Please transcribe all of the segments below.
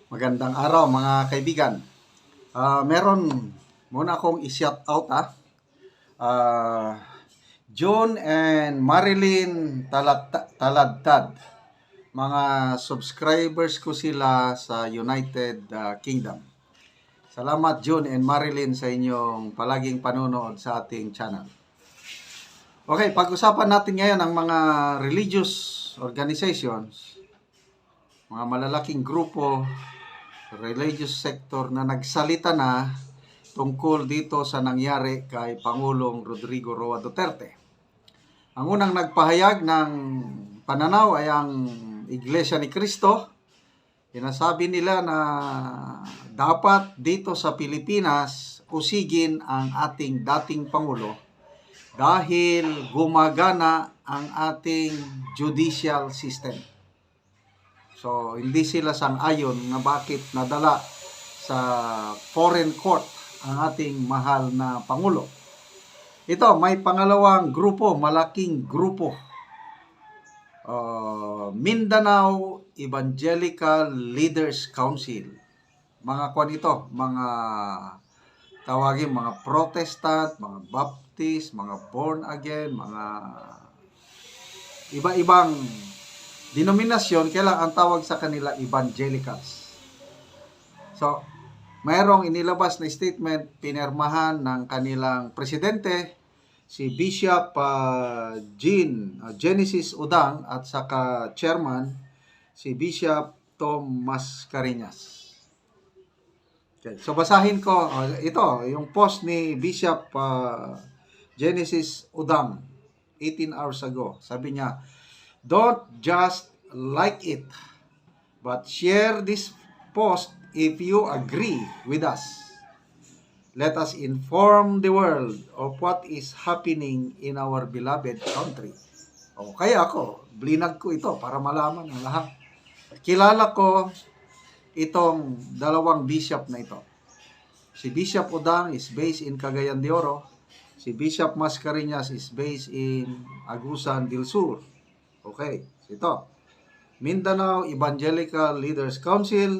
Magandang araw mga kaibigan. Meron muna akong i-shout out Ah, John and Marilyn Taladtad. Mga subscribers ko sila sa United Kingdom. Salamat John and Marilyn sa inyong palaging panonood sa ating channel. Okay, pag-usapan natin ngayon ang mga religious organizations, mga malalaking grupo, religious sector na nagsalita na tungkol dito sa nangyari kay Pangulong Rodrigo Roa Duterte. Ang unang nagpahayag ng pananaw ay ang Iglesia ni Cristo. Sinasabi nila na dapat dito sa Pilipinas usigin ang ating dating Pangulo dahil gumagana ang ating judicial system. So, hindi sila sang-ayon na bakit nadala sa foreign court ang ating mahal na Pangulo. Ito, may pangalawang grupo, malaking grupo. Mindanao Evangelical Leaders Council. Mga kwan ito, mga tawagin, mga Protestant, mga Baptist, mga born again, mga iba-ibang denominasyon, kaya ang tawag sa kanila evangelicals. So, mayroong inilabas na statement, pinirmahan ng kanilang presidente, si Bishop Genesis Udang, at saka chairman, si Bishop Tom Mascareñas. Okay. So, basahin ko, ito, yung post ni Bishop Genesis Udang, 18 hours ago. Sabi niya, "Don't just like it, but share this post if you agree with us. Let us inform the world of what is happening in our beloved country." O, kaya ako, blinag ko ito para malaman ng lahat. Kilala ko itong dalawang bishop na ito. Si Bishop Udang is based in Cagayan de Oro. Si Bishop Mascareñas is based in Agusan del Sur. Okay, ito. Mindanao Evangelical Leaders Council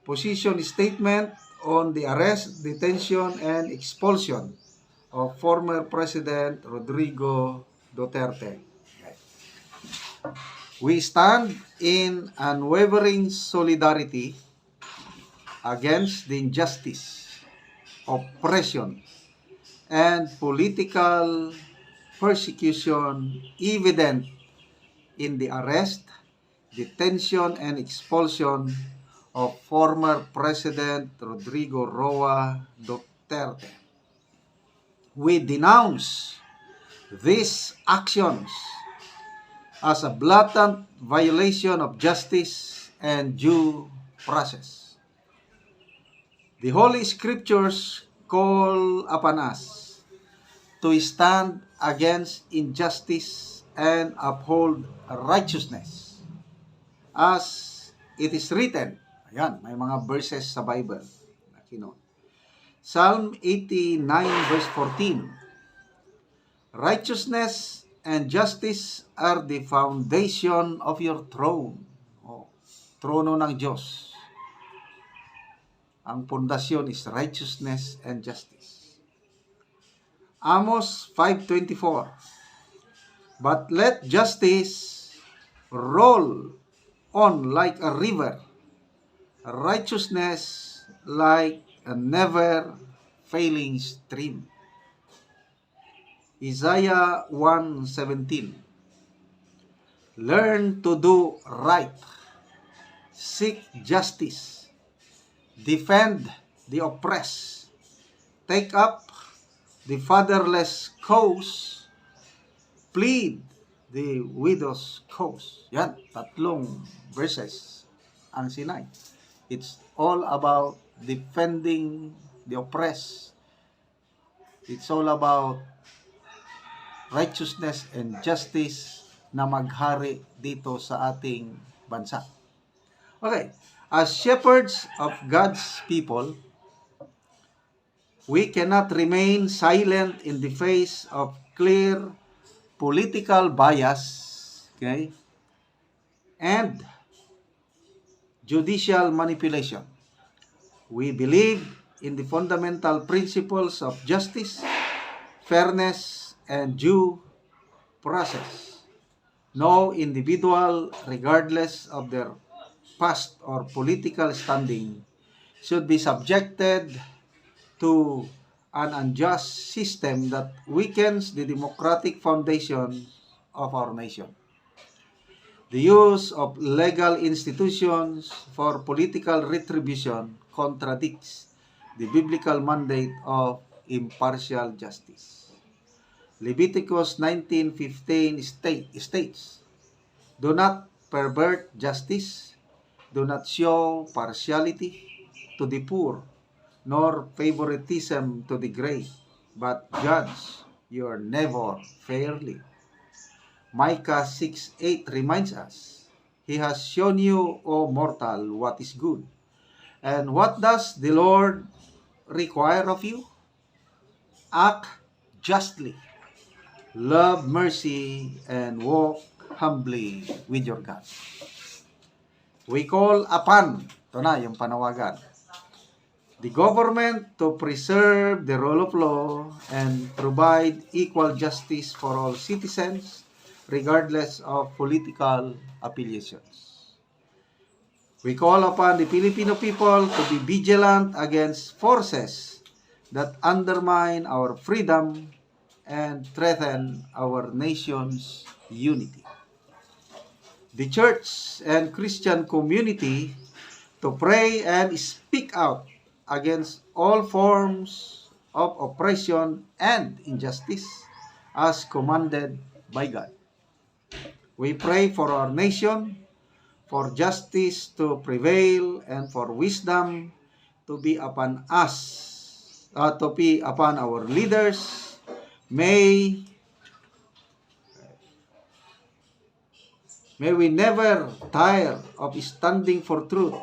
position statement on the arrest, detention, and expulsion of former President Rodrigo Duterte. We stand in unwavering solidarity against the injustice, oppression, and political persecution evident in the arrest, detention, and expulsion of former President Rodrigo Roa Duterte. We denounce these actions as a blatant violation of justice and due process. The Holy Scriptures call upon us to stand against injustice and uphold righteousness. As it is written, ayan, may mga verses sa Bible. Psalm 89 verse 14. Righteousness and justice are the foundation of your throne. Trono ng Diyos. Ang pundasyon is righteousness and justice. Amos 5:24. But let justice roll on like a river, righteousness like a never-failing stream. Isaiah 1:17. Learn to do right, seek justice, defend the oppressed, take up the fatherless cause, plead the widow's cause. Yan, tatlong verses ang sinay. It's all about defending the oppressed. It's all about righteousness and justice na maghari dito sa ating bansa. Okay, as shepherds of God's people, we cannot remain silent in the face of clear political bias, okay, and judicial manipulation. We believe in the fundamental principles of justice, fairness, and due process. No individual, regardless of their past or political standing, should be subjected to an unjust system that weakens the democratic foundation of our nation. The use of legal institutions for political retribution contradicts the biblical mandate of impartial justice. Leviticus 19:15 states, "Do not pervert justice, do not show partiality to the poor, nor favoritism to the great, but judge your neighbor fairly." Micah 6:8 reminds us, "He has shown you, O mortal, what is good. And what does the Lord require of you? Act justly, love mercy, and walk humbly with your God." We call upon, ito na yung panawagan, the government to preserve the rule of law and provide equal justice for all citizens, regardless of political affiliations. We call upon the Filipino people to be vigilant against forces that undermine our freedom and threaten our nation's unity. The church and Christian community to pray and speak out against all forms of oppression and injustice as commanded by God. We pray for our nation, for justice to prevail, and for wisdom to be upon us, to be upon our leaders. May we never tire of standing for truth,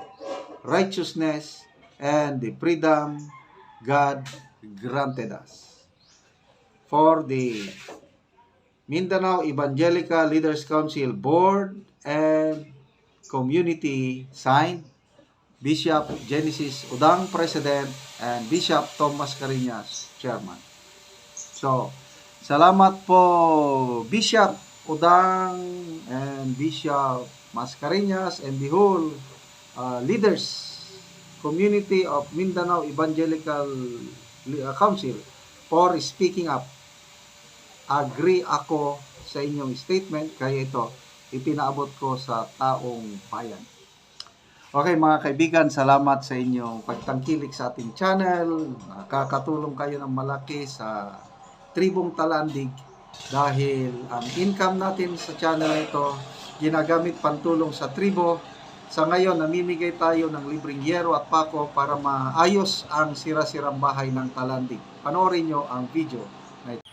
righteousness, and the freedom God granted us. For the Mindanao Evangelical Leaders Council Board and Community, signed, Bishop Genesis Udang, President, and Bishop Thomas Cariñas, Chairman. So, salamat po Bishop Udang and Bishop Mascareñas and the whole leaders community of Mindanao Evangelical Council for speaking up. Agree ako sa inyong statement, kaya ito ipinaabot ko sa taong bayan. Okay mga kaibigan, salamat sa inyong pagtangkilik sa ating channel. Nakakatulong kayo ng malaki sa Tribong Talandig dahil ang income natin sa channel ito ginagamit pantulong sa tribo. Sa ngayon, namimigay tayo ng libreng yero at pako para maayos ang sira-sirang bahay ng Talandig. Panoorin nyo ang video na ito.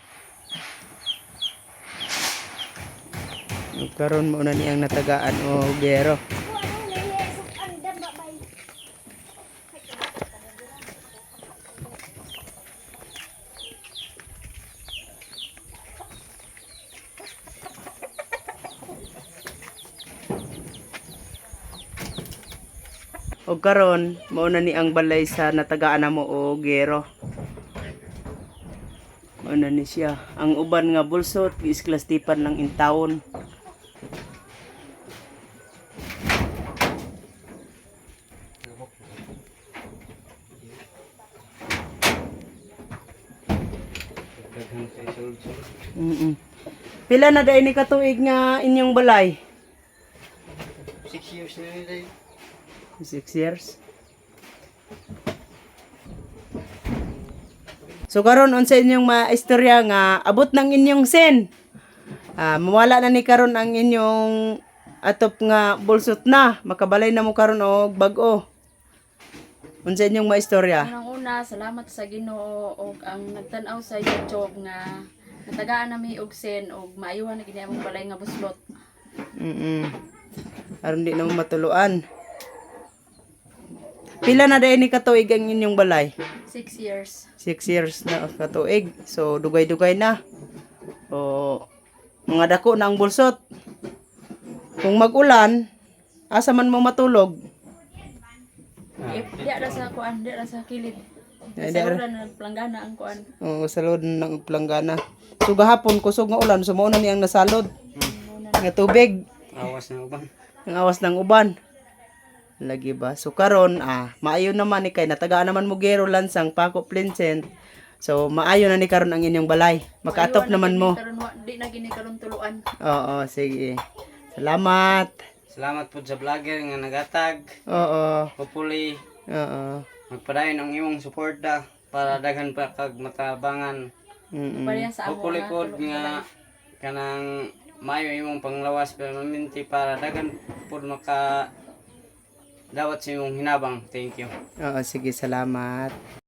Karon mo na niyang natagaan o gero. O karon mo na ni ang balay sa natagaan na mo o gero. Mo na ni siya. Ang uban nga bulsot giisklastipan lang in taon. Pila na dai ni katuig nga inyong balay? 6 years na rin tayo. 6 years. So karon unsa inyong maistorya nga abot ng inyong sen? Mawala na ni karon ang inyong atop nga bulsot na, makabalay na mo karon og bag-o. Unsa inyong maistorya? Unang-una, salamat sa Ginoo og ang nagtan-aw sa YouTube nga natagaan nami og sen og maayuhan na gini among balay nga buslot. Aron di na mo matuluan. Pila na dai ni katuig ang inyong balay? 6 years. 6 years na katuig. So dugay-dugay na. O mga dako na ang bulsot. Kung mag-ulan, asa man mo matulog? Di ra sa kuan, di ra sa kilid. Di Sa ra. ulan nagplanggana ang kuan. Oo, salod ng planggana. So gahapon kusog nga ulan, sumuuna niyang nasalod. Nga tubig, Awas na uban. ang awas ng uban. Lagi ba? So karon maayo naman ni kay natagaan naman mo gero lansang Paco Plincent. So maayo na ni karon ang inyong balay. Makaatop naman mo. Karon di na gini karon tuluan. Oo, sige. Salamat. Salamat po sa vlogger nga nagatag. Oo. Hopefully, Oo. magpadayon ang imong suporta para daghan pa kag matabangan. Pareha sa amo Hopefully nga po tulong nga kanang mayo imong panglawas permanente para daghan po maka dawat sa imong hinabang. Thank you. Oo, sige, salamat.